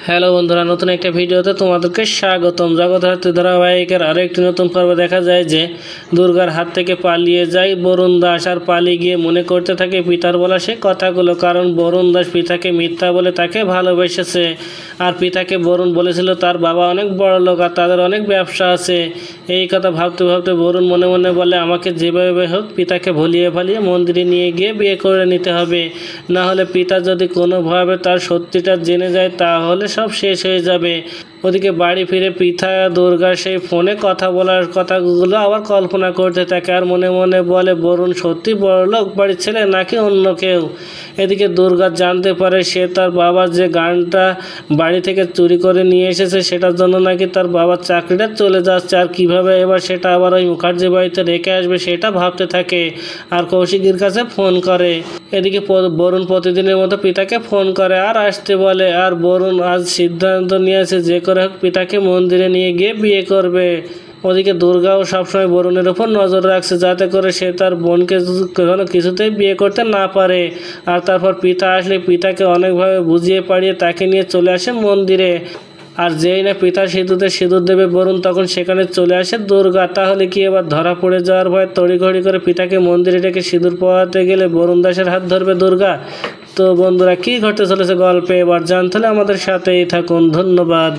Hello বন্ধুরা, নতুন একটা ভিডিওতে তোমাদেরকে স্বাগতম। জগদ্ধাত্রী ধারাবাহিকের আরও একটি নতুন পর্বে দেখা যায় যে দুর্গার হাত থেকে পালিয়ে যায় বরুণ দাস, আর পালিয়ে গিয়ে মনে করতে থাকে পিতার বলা সে কথাগুলো, কারণ বরুণ দাস পিতাকে মিথ্যা বলে তাকে ভালোবেসেছে। আর পিতাকে বরুণ বলেছিল তার বাবা অনেক বড় লোক আর তাদের অনেক ব্যবসা আছে। এই কথা ভাবতে ভাবতে বরুণ মনে মনে বলে, আমাকে যেভাবে হোক পিতাকে ভুলিয়ে ভালিয়ে মন্দিরে নিয়ে গিয়ে বিয়ে করে নিতে হবে, না হলে পিতা যদি কোনোভাবে তার সত্যিটা জেনে যায় তাহলে সব শেষ হয়ে যাবে। ওদিকে বাড়ি ফিরে পিতা দুর্গা সেই ফোনে কথা বলার কথাগুলো আবার কল্পনা করতে থাকে আর মনে মনে বলে, বরুণ সত্যি বড়লোক বাড়ির ছেলে নাকি অন্য কেউ। এদিকে দুর্গা জানতে পারে সে তার বাবার যে গানটা বাড়ি থেকে চুরি করে নিয়ে এসেছে সেটার জন্য নাকি তার বাবার চাকরিটা চলে যাচ্ছে, আর কিভাবে এবার সেটা আবার ওই মুখার্জি বাড়িতে রেখে আসবে সেটা ভাবতে থাকে আর কৌশিকীর কাছে ফোন করে। এদিকে বরুণ প্রতিদিনের মতো পিতাকে ফোন করে আর আসতে বলে, আর বরুণ আজ সিদ্ধান্ত নিয়েছে যে করে হোক পিতাকে মন্দিরে নিয়ে গিয়ে বিয়ে করবে। ওদিকে দুর্গাও সবসময় বরুণের উপর নজর রাখছে যাতে করে সে তার বোনকে কখনো কিছুতেই বিয়ে করতে না পারে। আর তারপর পিতা আসলে পিতাকে অনেকভাবে বুঝিয়ে পাড়িয়ে তাকে নিয়ে চলে আসে মন্দিরে। আর যেই না পিতার সিঁদুরে সিঁদুর দেবে বরুণ, তখন সেখানে চলে আসে দুর্গা। তাহলে কি এবার ধরা পড়ে যাওয়ার ভয় তড়িঘড়ি করে পিতাকে মন্দিরে রেখে সিঁদুর পরাতে গেলে বরুণ দাসের হাত ধরবে দুর্গা? তো বন্ধুরা, কি ঘটতে চলেছে গল্পে এবার জানতে হলে আমাদের সাথেই থাকুন। ধন্যবাদ।